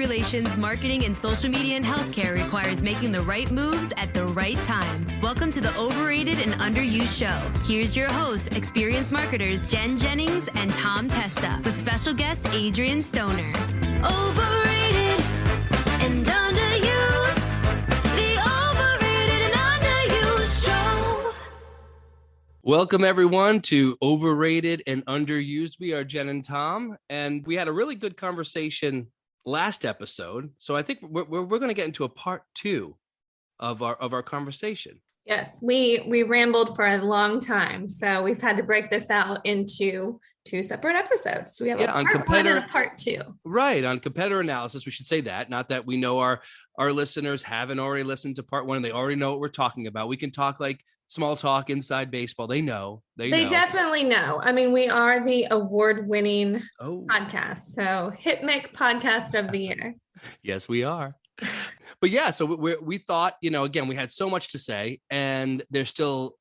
relations, marketing, and social media and healthcare requires making the right moves at the right time. Welcome to the Overrated and Underused show. Here's your hosts, experienced marketers Jennings and Testa, with special guest Adrian Stoner. Overrated and Underused, the Overrated and Underused show. Welcome, everyone, to Overrated and Underused. We are Jen and Tom, and we had a really good conversation last episode. So I think we're going to get into a part two of our conversation. Yes, we rambled for a long time, so we've had to break this out into two separate episodes. We have a part one and a part two. Right, on competitor analysis, we should say that. Not that we know our listeners haven't already listened to part one and they already know what we're talking about. We can talk like small talk inside baseball. They know. They definitely know. I mean, we are the award-winning podcast, so HitMic Podcast of the Year. Yes, we are. But yeah, so we thought, again, we had so much to say, and there was still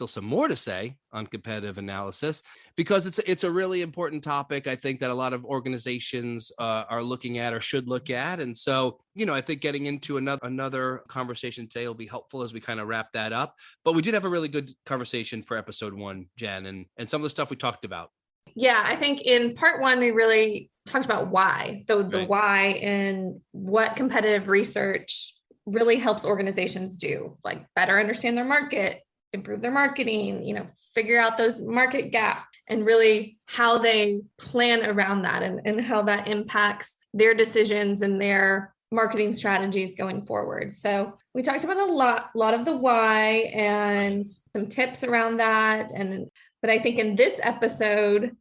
some more to say on competitive analysis, because it's a really important topic. I think that a lot of organizations are looking at or should look at. And so, I think getting into another conversation today will be helpful as we kind of wrap that up. But we did have a really good conversation for episode one, Jen, and some of the stuff we talked about. Yeah, I think in part one, we really talked about why, the Right. why and what competitive research really helps organizations do, like better understand their market, improve their marketing, figure out those market gaps, and really how they plan around that and how that impacts their decisions and their marketing strategies going forward. So we talked about a lot of the why and some tips around that. But I think in this episode,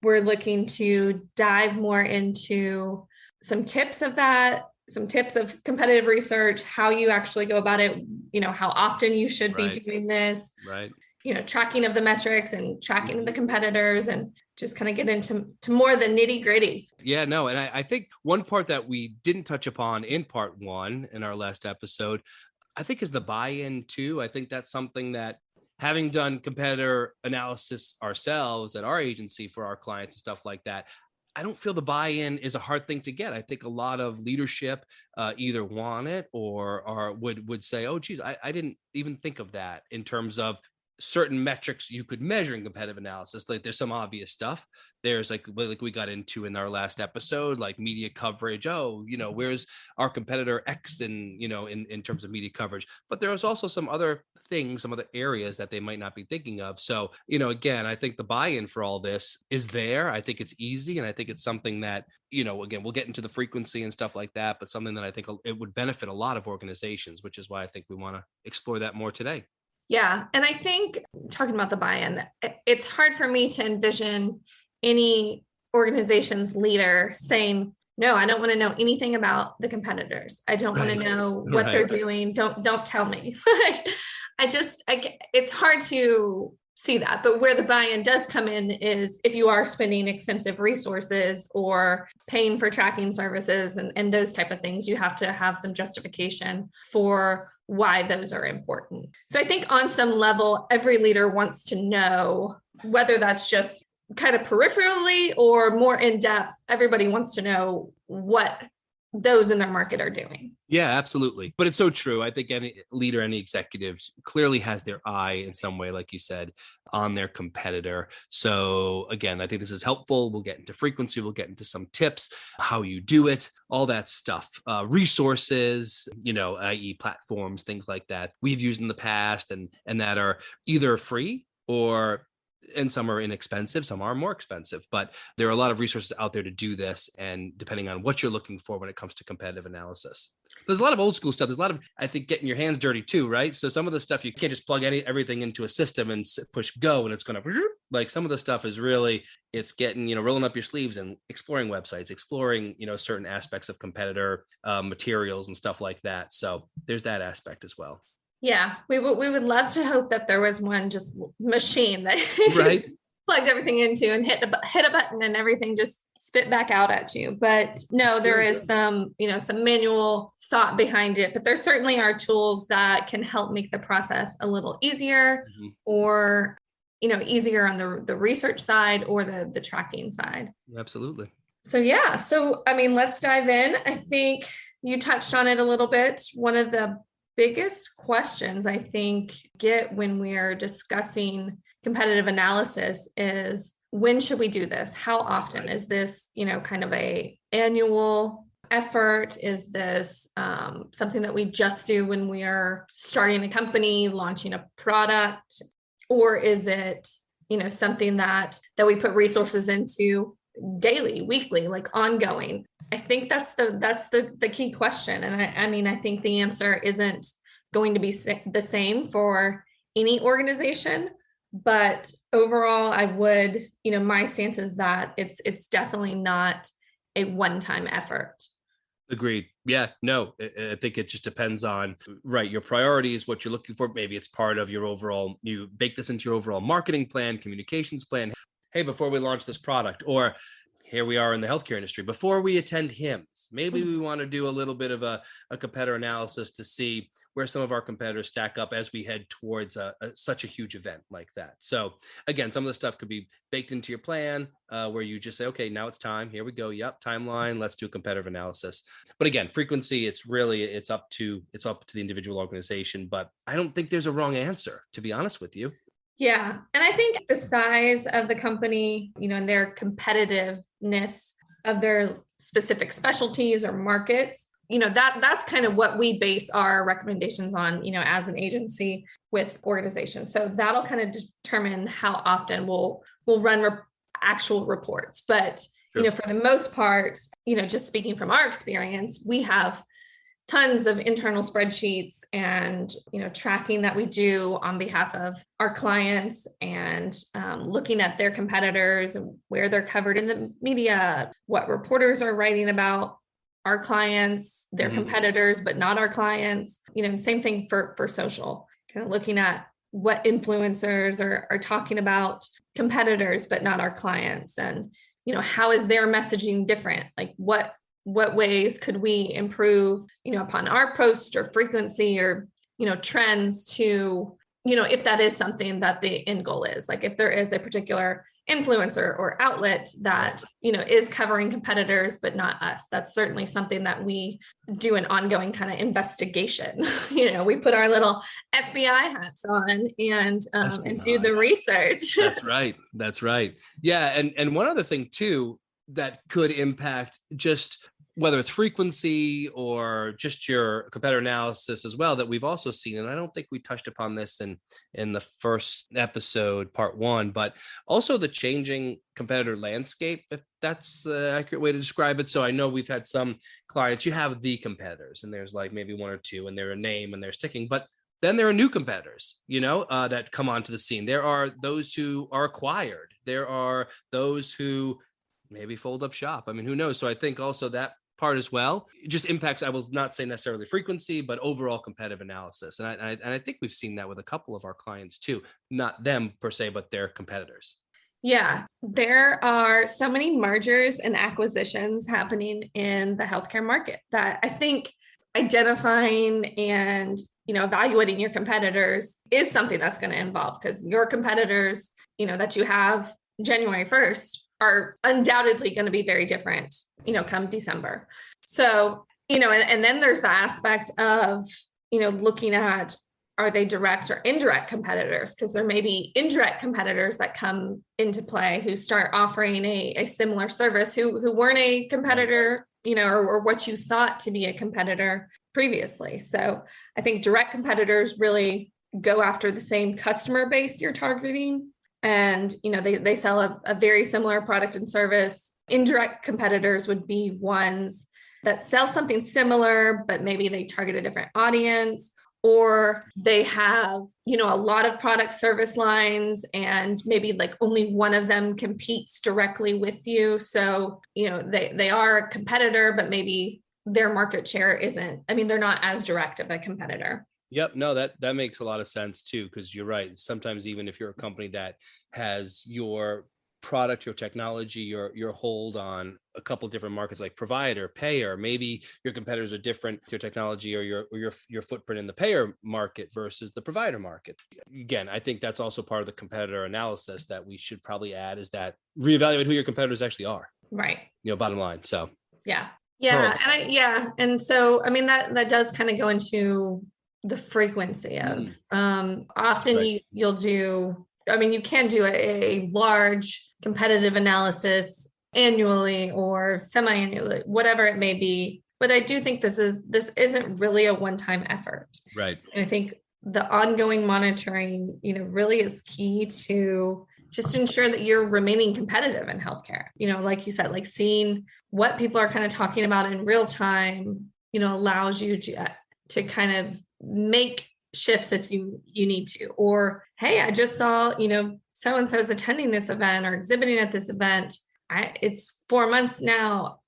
we're looking to dive more into some tips of that, some tips of competitive research, how you actually go about it, how often you should be doing this, right? Tracking of the metrics and tracking the competitors, and just kind of get into more of the nitty gritty. Yeah, no. And I think one part that we didn't touch upon in part one in our last episode, I think is the buy-in too. I think that's something that, having done competitor analysis ourselves at our agency for our clients and stuff like that, I don't feel the buy-in is a hard thing to get. I think a lot of leadership either want it or would say, oh, geez, I didn't even think of that in terms of certain metrics you could measure in competitive analysis. Like there's some obvious stuff. There's like we got into in our last episode, like media coverage. Oh, where's our competitor X in terms of media coverage? But there was also some other things, some other areas that they might not be thinking of. So, again, I think the buy-in for all this is there. I think it's easy. And I think it's something that, again, we'll get into the frequency and stuff like that, but something that I think it would benefit a lot of organizations, which is why I think we want to explore that more today. Yeah. And I think talking about the buy-in, it's hard for me to envision any organization's leader saying, no, I don't want to know anything about the competitors. I don't want to know what they're doing. Don't tell me. It's hard to see that. But where the buy-in does come in is if you are spending extensive resources or paying for tracking services and those type of things, you have to have some justification for why those are important. So I think on some level, every leader wants to know, whether that's just kind of peripherally or more in depth, everybody wants to know what those in their market are doing. Yeah, absolutely. But it's so true. I think any leader, any executives clearly has their eye in some way, like you said, on their competitor. So again, I think this is helpful. We'll get into frequency. We'll get into some tips, how you do it, all that stuff, resources, i.e. platforms, things like that we've used in the past and that are either free and some are inexpensive, some are more expensive, but there are a lot of resources out there to do this. And depending on what you're looking for when it comes to competitive analysis, there's a lot of old school stuff. There's a lot of, I think, getting your hands dirty too, right? So some of the stuff, you can't just plug everything into a system and push go and it's going to, like some of the stuff is really, it's getting, rolling up your sleeves and exploring websites, exploring, certain aspects of competitor materials and stuff like that. So there's that aspect as well. Yeah, we would love to hope that there was one just machine that plugged everything into and hit a button and everything just spit back out at you. But no, there is some manual thought behind it, but there certainly are tools that can help make the process a little easier or, easier on the research side or the tracking side. Absolutely. I mean, let's dive in. I think you touched on it a little bit. One of the biggest questions I think get when we're discussing competitive analysis is, when should we do this? How often? Is this, kind of a annual effort? Is this something that we just do when we are starting a company, launching a product? Or is it, something that we put resources into daily, weekly, like ongoing? I think that's the key question. And I think the answer isn't going to be the same for any organization, but overall, I would, my stance is that it's definitely not a one-time effort. Agreed. Yeah, no, I think it just depends on, right, your priorities, what you're looking for. Maybe it's part of your overall, you bake this into your overall marketing plan, communications plan. Hey, before we launch this product, or here we are in the healthcare industry, before we attend HIMSS, maybe we want to do a little bit of a competitor analysis to see where some of our competitors stack up as we head towards such a huge event like that. So again, some of the stuff could be baked into your plan where you just say, okay, now it's time. Here we go. Yep. Timeline. Let's do a competitive analysis. But again, frequency, it's up to the individual organization, but I don't think there's a wrong answer, to be honest with you. Yeah. And I think the size of the company, and their competitiveness of their specific specialties or markets, that's kind of what we base our recommendations on, as an agency with organizations. So that'll kind of determine how often we'll run actual reports. But, Sure. For the most part, just speaking from our experience, we have tons of internal spreadsheets and, tracking that we do on behalf of our clients, and looking at their competitors and where they're covered in the media, what reporters are writing about our clients, their competitors, but not our clients. Same thing for social, kind of looking at what influencers are talking about competitors, but not our clients. And, how is their messaging different? Like what ways could we improve, upon our post or frequency or, trends to, if that is something that the end goal is, like if there is a particular influencer or outlet that, is covering competitors, but not us, that's certainly something that we do an ongoing kind of investigation. We put our little FBI hats on and do the research. That's right. Yeah. And one other thing too, that could impact just whether it's frequency or just your competitor analysis as well, that we've also seen. And I don't think we touched upon this in the first episode, part 1, but also the changing competitor landscape, if that's the accurate way to describe it. So I know we've had some clients, you have the competitors and there's like maybe one or two and they're a name and they're sticking, but then there are new competitors, that come onto the scene. There are those who are acquired. There are those who maybe fold up shop. I mean, who knows? So I think also that part as well, it just impacts, I will not say necessarily frequency, but overall competitive analysis. And I think we've seen that with a couple of our clients too, not them per se, but their competitors. Yeah, there are so many mergers and acquisitions happening in the healthcare market that I think identifying and, evaluating your competitors is something that's going to involve, because your competitors, that you have January 1st are undoubtedly going to be very different, come December. So, and then there's the aspect of, looking at, are they direct or indirect competitors? Because there may be indirect competitors that come into play who start offering a similar service who weren't a competitor, or what you thought to be a competitor previously. So I think direct competitors really go after the same customer base you're targeting. And, they sell a very similar product and service. Indirect competitors would be ones that sell something similar, but maybe they target a different audience, or they have, a lot of product service lines and maybe like only one of them competes directly with you. So, they are a competitor, but maybe their market share isn't, they're not as direct of a competitor. Yep. No, that makes a lot of sense too, because you're right. Sometimes even if you're a company that has your product, your technology, your hold on a couple of different markets like provider, payer, maybe your competitors are different, your technology or your footprint in the payer market versus the provider market. Again, I think that's also part of the competitor analysis that we should probably add, is that reevaluate who your competitors actually are. Right. bottom line. So yeah. Yeah. And so, I mean, that does kind of go into the frequency of, often Right. you'll do, I mean, you can do a large competitive analysis annually or semi-annually, whatever it may be. But I do think this isn't really a one-time effort. Right. And I think the ongoing monitoring, really is key to just ensure that you're remaining competitive in healthcare. Like you said, like seeing what people are kind of talking about in real time, allows you to kind of make shifts if you need to. Or, hey, I just saw, so-and-so is attending this event or exhibiting at this event. It's 4 months now.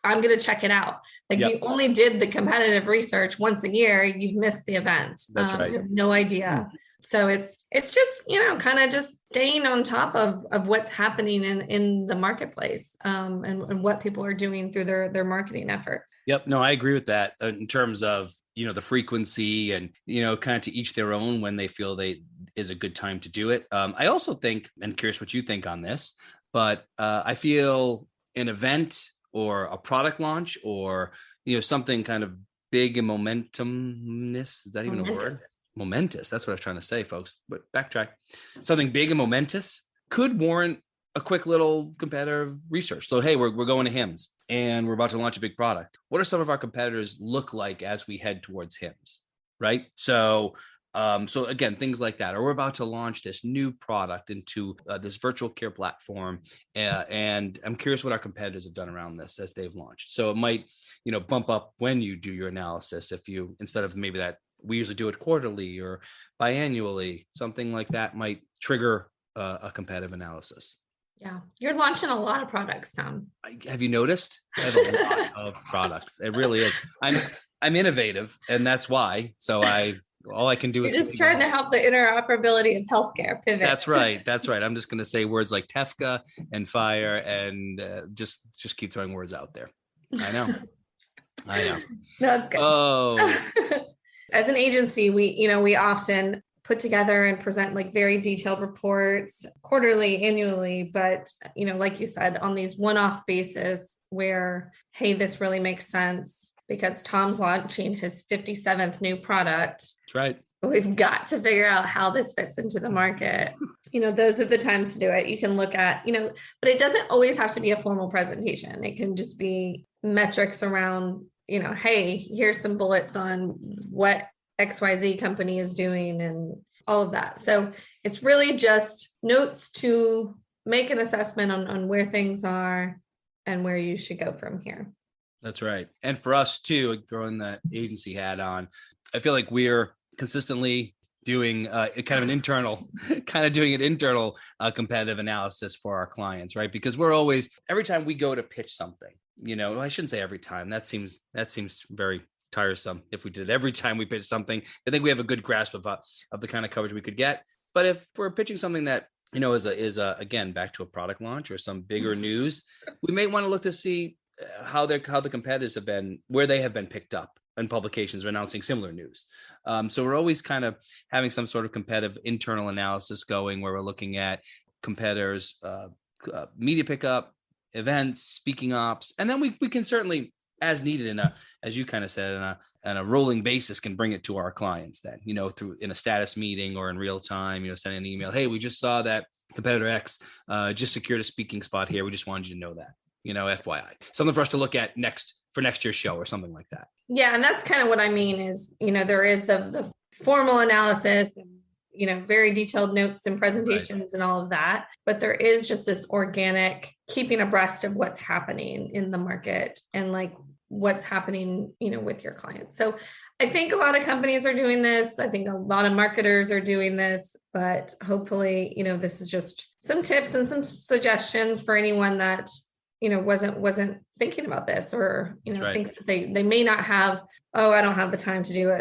I'm going to check it out. Like you only did the competitive research once a year. You've missed the event. That's right. You have no idea. So it's just, kind of just staying on top of what's happening in the marketplace, and what people are doing through their marketing efforts. Yep. No, I agree with that in terms of, the frequency and, kind of to each their own when they feel is a good time to do it. I also think, and curious what you think on this, but I feel an event or a product launch or, something kind of big and momentumness. Is that even a word? Momentous. That's what I was trying to say, folks. But backtrack. Something big and momentous could warrant a quick little competitive research. So, hey, we're going to HIMSS and we're about to launch a big product. What are some of our competitors look like as we head towards HIMSS? Right. So again, things like that. Or we're about to launch this new product into this virtual care platform. And I'm curious what our competitors have done around this as they've launched. So it might, bump up when you do your analysis. If you, instead of maybe that we usually do it quarterly or biannually, something like that might trigger a competitive analysis. Yeah. You're launching a lot of products, Tom. Have you noticed? I have a lot of products. It really is. I'm innovative, and that's why. So all I can do is just trying to help the interoperability of healthcare pivot. That's right. I'm just going to say words like Tefka and fire and just keep throwing words out there. I know. No, that's good. Oh, as an agency, we often put together and present like very detailed reports quarterly, annually, but like you said, on these one-off basis where, hey, this really makes sense because Tom's launching his 57th new product. That's right. We've got to figure out how this fits into the market. Those are the times to do it. You can look at, but it doesn't always have to be a formal presentation. It can just be metrics around, hey, here's some bullets on what XYZ company is doing and all of that. So it's really just notes to make an assessment on where things are and where you should go from here. That's right. And for us too, throwing that agency hat on, I feel like we're consistently doing kind of an internal competitive analysis for our clients, right? Because we're always, every time we go to pitch something, I shouldn't say every time. That seems very tiresome. If we did it every time we pitch something, I think we have a good grasp of the kind of coverage we could get. But if we're pitching something that is again back to a product launch or some bigger news, we may want to look to see how the competitors have been, where they have been picked up in publications or announcing similar news. So we're always kind of having some sort of competitive internal analysis going where we're looking at competitors, media pickup, events, speaking ops, and then we can certainly, as needed as you kind of said, on a rolling basis, can bring it to our clients then, through in a status meeting or in real time, send an email. Hey, we just saw that competitor X just secured a speaking spot here. We just wanted you to know that, FYI, something for us to look at for next year's show or something like that. Yeah. And that's kind of what I mean is, there is the formal analysis and, very detailed notes and presentations, right, and all of that. But there is just this organic keeping abreast of what's happening in the market and like what's happening, with your clients. So I think a lot of companies are doing this. I think a lot of marketers are doing this, but hopefully, this is just some tips and some suggestions for anyone that, wasn't thinking about this or, right, thinks that they may not have, I don't have the time to do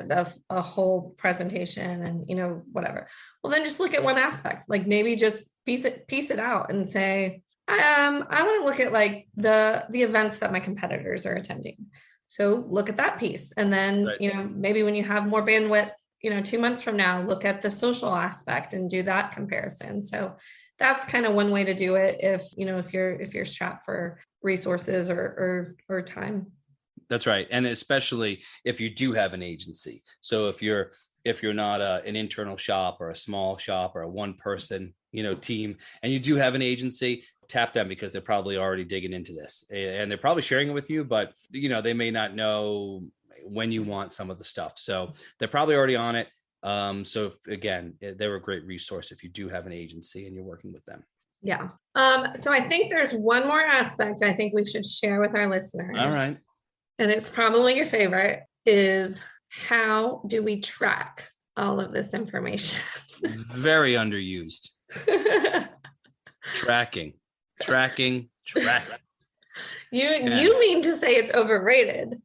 a whole presentation and, whatever. Well, then just look at one aspect, like maybe just piece it out and say, I want to look at like the events that my competitors are attending. So look at that piece. And then, right, maybe when you have more bandwidth, 2 months from now, look at the social aspect and do that comparison. So that's kind of one way to do it if you're strapped for resources or time. That's right. And especially if you do have an agency. So if you're not an internal shop or a small shop or a one person, team, and you do have an agency, tap them, because they're probably already digging into this and they're probably sharing it with you, but they may not know when you want some of the stuff. So they're probably already on it. So again, they're a great resource if you do have an agency and you're working with them. Yeah. So I think there's one more aspect I think we should share with our listeners. All right. And it's probably your favorite, is how do we track all of this information? Very underused. Tracking. You mean to say it's overrated?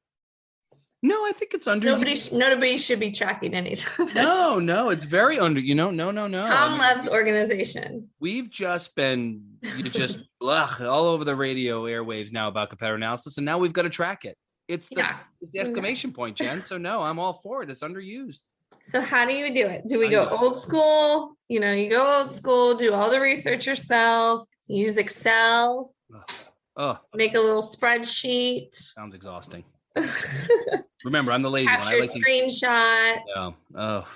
No, I think it's underused. Nobody should be tracking anything. No, it's very no. Tom loves organization. We've just been all over the radio airwaves now about competitor analysis, and now we've got to track it. It's the exclamation point, Jen. So no, I'm all for it. It's underused. So how do you do it? Do we go old school? You go old school, do all the research yourself, use Excel, make a little spreadsheet. Sounds exhausting. Remember, I'm the lazy one. I like screenshots. Oh,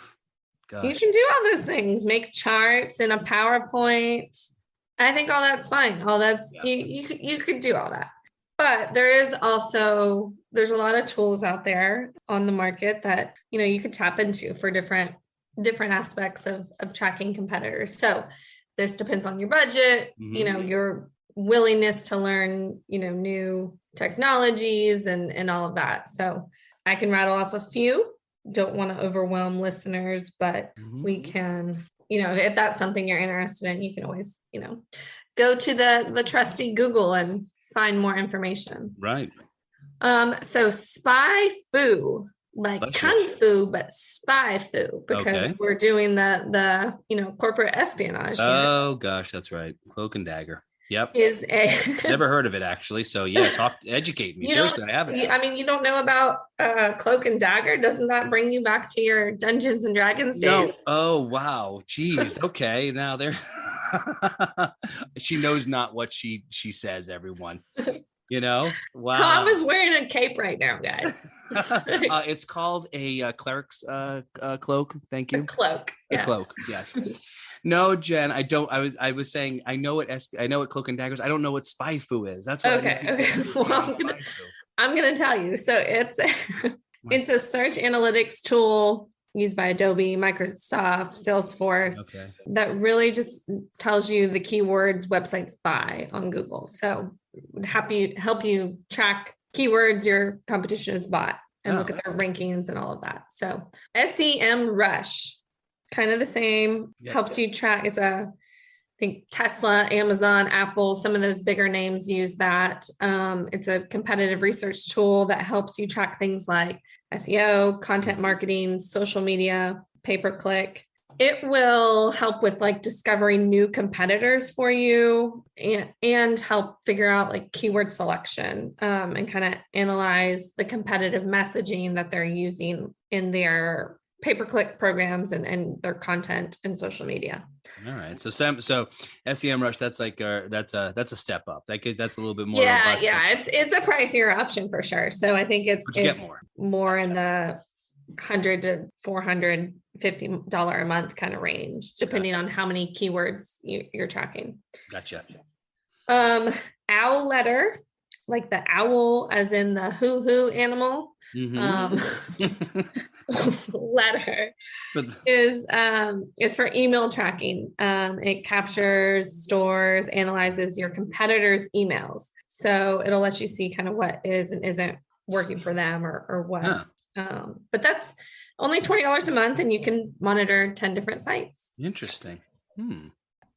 gosh. You can do all those things. Make charts in a PowerPoint. I think all that's fine. You could do all that. But there's a lot of tools out there on the market that, you could tap into for different aspects of tracking competitors. So this depends on your budget, your willingness to learn, new technologies and all of that. So I can rattle off a few. Don't want to overwhelm listeners, but we can, if that's something you're interested in, you can always, go to the trusty Google and find more information. Right. So spy foo, like kung fu, but spy foo, because we're doing the corporate espionage. Oh gosh, that's right. Cloak and dagger. Yep. Never heard of it actually. So yeah, educate me. Seriously, I haven't. You don't know about Cloak and Dagger? Doesn't that bring you back to your Dungeons and Dragons days? No. Oh wow. Jeez. Okay. Now there. She knows not what she says, everyone. Wow. Tom is wearing a cape right now, guys. It's called a cleric's cloak. Thank you. A cloak. A cloak. Yes. No, Jen, I don't. I was saying I know what Cloak and Daggers. I don't know what spy foo is. That's what. Okay. Well, I'm gonna tell you. So it's a search analytics tool used by Adobe, Microsoft, Salesforce that really just tells you the keywords websites buy on Google. So help you track keywords your competition has bought and look at their rankings and all of that. So Sem Rush. Kind of the same, helps you track. It's I think Tesla, Amazon, Apple, some of those bigger names use that. It's a competitive research tool that helps you track things like SEO, content marketing, social media, pay-per-click. It will help with discovering new competitors for you and help figure out keyword selection and kind of analyze the competitive messaging that they're using in their pay-per-click programs and their content and social media. All right. So SEM Rush, that's that's a step up. That's a little bit more. Yeah. It's a pricier option for sure. So I think it's more in the $100 to $450 a month kind of range, depending on how many keywords you're tracking. Gotcha. Owl letter, like the owl as in the hoo-hoo animal. Letter is for email tracking. It captures, stores, analyzes your competitors' emails. So it'll let you see kind of what is and isn't working for them or what. But that's only $20 a month and you can monitor 10 different sites. Interesting.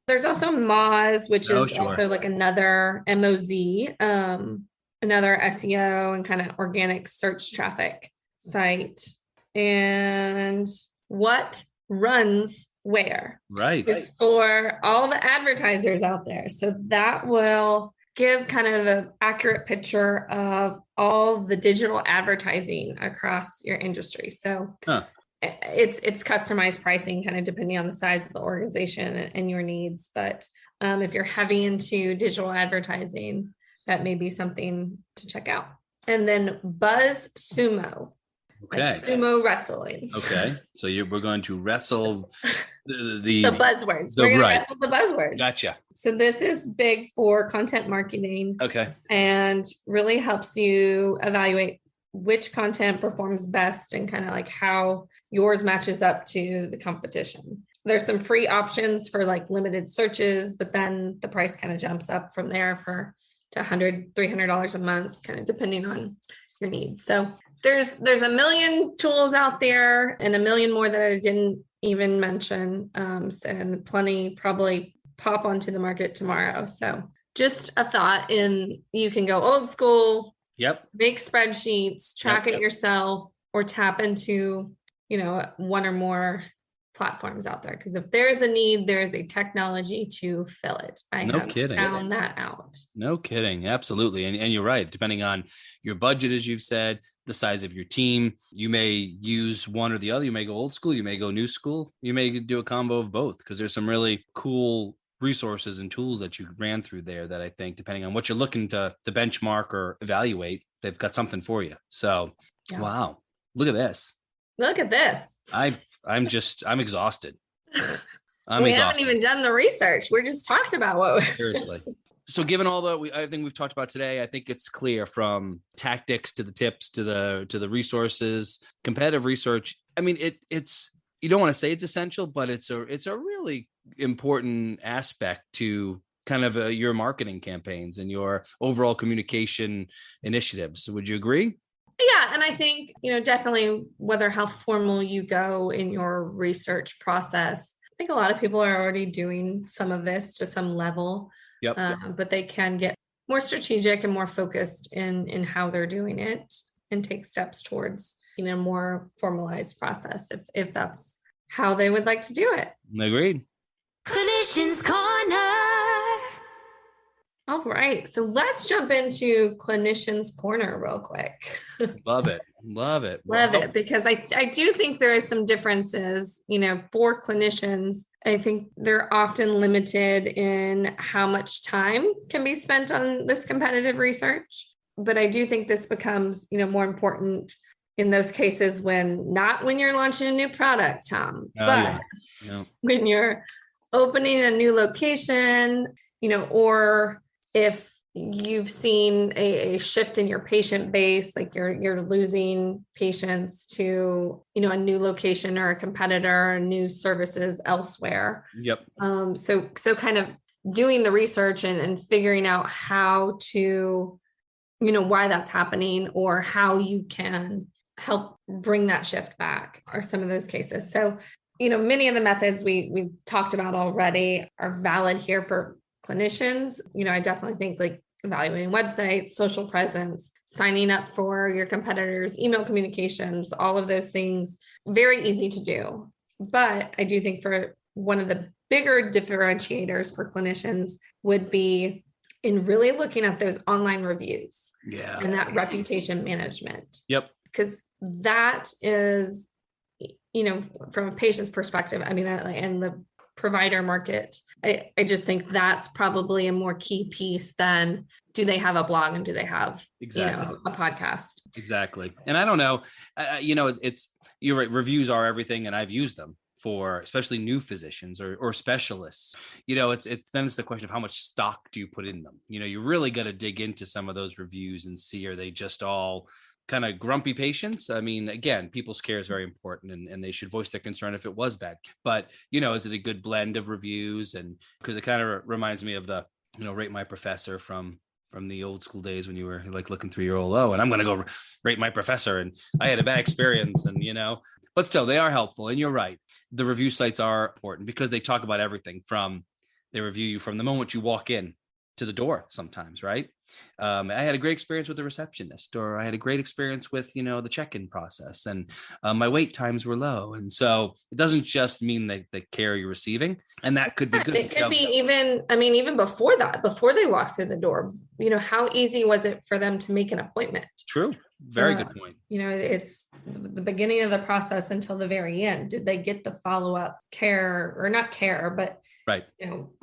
There's also Moz, which is also another MOZ, another SEO and kind of organic search traffic site. And what runs where? Right. Is for all the advertisers out there. So that will give kind of an accurate picture of all the digital advertising across your industry. So it's customized pricing kind of depending on the size of the organization and your needs. But if you're heavy into digital advertising, that may be something to check out. And then Buzz Sumo. Okay. Like sumo wrestling. Okay. So we're going to wrestle the buzzwords. We're going to wrestle the buzzwords. Gotcha. So this is big for content marketing. Okay. And really helps you evaluate which content performs best and kind of like how yours matches up to the competition. There's some free options for like limited searches, but then the price kind of jumps up from there to $100, $300 a month, kind of depending on your needs. So there's a million tools out there and a million more that I didn't even mention. And plenty probably pop onto the market tomorrow. So just a thought, you can go old school. Yep. Make spreadsheets, track it yourself, or tap into, one or more platforms out there. Because if there's a need, there's a technology to fill it. I have found that out. No kidding. Absolutely. And you're right. Depending on your budget, as you've said, the size of your team, you may use one or the other. You may go old school. You may go new school. You may do a combo of both, because there's some really cool resources and tools that you ran through there that I think, depending on what you're looking to benchmark or evaluate, they've got something for you. So, Wow, look at this. Look at this. I'm exhausted. We haven't even done the research. We're just talked about what seriously. So given all I think we've talked about today, I think it's clear from tactics to the tips to the resources, competitive research. I mean, it's you don't want to say it's essential, but it's a really important aspect to kind of your marketing campaigns and your overall communication initiatives. Would you agree? Yeah. And I think, definitely whether how formal you go in your research process, I think a lot of people are already doing some of this to some level. Yep. But they can get more strategic and more focused in how they're doing it and take steps towards, more formalized process if that's how they would like to do it. Agreed. Clinicians Corner. All right. So let's jump into Clinicians Corner real quick. Love it. Love it. Because I do think there is some differences, for clinicians. I think they're often limited in how much time can be spent on this competitive research. But I do think this becomes, more important in those cases not when you're launching a new product, Tom, but when you're opening a new location, or if you've seen a shift in your patient base, like you're losing patients to, a new location or a competitor, or new services elsewhere. Yep. So kind of doing the research and figuring out how to, why that's happening or how you can help bring that shift back are some of those cases. So, many of the methods we've talked about already are valid here for clinicians. I definitely think like evaluating websites, social presence, signing up for your competitors, email communications, all of those things, very easy to do. But I do think for one of the bigger differentiators for clinicians would be in really looking at those online reviews and that reputation management. Yep. Because that is, from a patient's perspective, I mean, and the provider market, I just think that's probably a more key piece than do they have a blog and do they have a podcast? Exactly. And I don't know, you're right. Reviews are everything. And I've used them for especially new physicians or specialists. It's the question of how much stock do you put in them? You really got to dig into some of those reviews and see, are they just all kind of grumpy patients? I mean, again, people's care is very important and they should voice their concern if it was bad. But, is it a good blend of reviews? And because it kind of reminds me of the, Rate My Professor from the old school days when you were like looking through your OLO and I'm going to go rate my professor and I had a bad experience and, but still they are helpful. And you're right. The review sites are important because they talk about everything they review you from the moment you walk in to the door sometimes, right? I had a great experience with the receptionist, or I had a great experience with, the check-in process, and my wait times were low. And so it doesn't just mean the care you're receiving, and that could be good. It could be even before that, before they walk through the door, how easy was it for them to make an appointment? True. Very good point. It's the beginning of the process until the very end. Did they get the follow-up care, or not care, but right.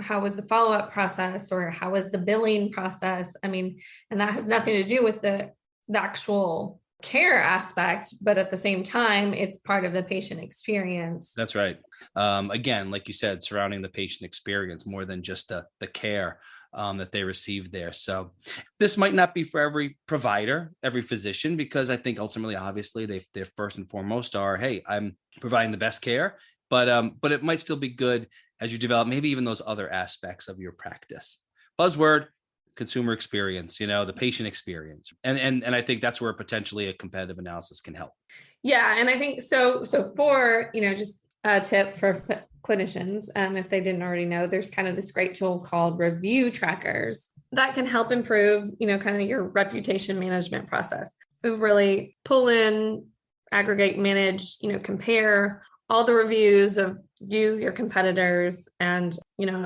How was the follow-up process, or how was the billing process? I mean, and that has nothing to do with the actual care aspect, but at the same time, it's part of the patient experience. That's right. Again, like you said, surrounding the patient experience more than just the care that they received there. So this might not be for every provider, every physician, because I think ultimately, obviously, they first and foremost are, hey, I'm providing the best care, but it might still be good as you develop maybe even those other aspects of your practice. Buzzword: consumer experience, the patient experience. And I think that's where potentially a competitive analysis can help. Yeah. And I think so for, just a tip for clinicians, if they didn't already know, there's kind of this great tool called review trackers that can help improve, kind of your reputation management process. We really pull in, aggregate, manage, compare all the reviews of your competitors, and,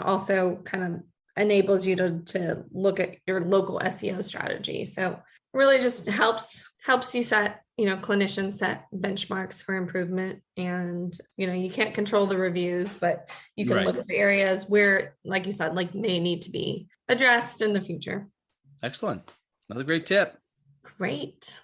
also kind of enables you to look at your local SEO strategy. So really just helps you set, clinicians set benchmarks for improvement. And, you can't control the reviews, but you can look at the areas where, like you said, may need to be addressed in the future. Excellent. Another great tip. Great.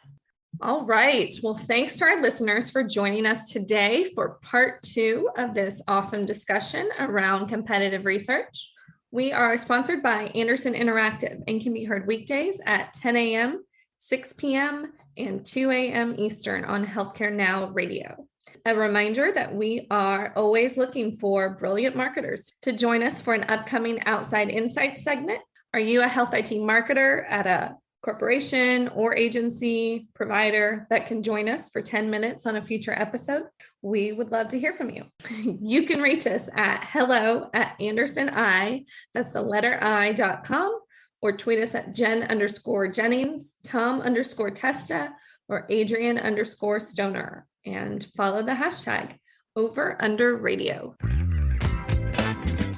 All right. Well, thanks to our listeners for joining us today for part 2 of this awesome discussion around competitive research. We are sponsored by Anderson Interactive and can be heard weekdays at 10 a.m., 6 p.m., and 2 a.m. Eastern on Healthcare Now Radio. A reminder that we are always looking for brilliant marketers to join us for an upcoming Outside Insights segment. Are you a health IT marketer at a corporation or agency provider that can join us for 10 minutes on a future episode? We would love to hear from you. You can reach us at hello@andersoni, that's the letter I.com, or tweet us at Jen_Jennings, Tom_Testa, or Adrian_Stoner, and follow the hashtag #OverUnderRadio.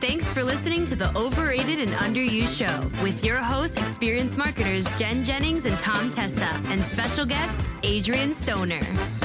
Thanks for listening to the Overrated and Underused show with your hosts, experienced marketers Jen Jennings and Tom Testa, and special guest Adrian Stoner.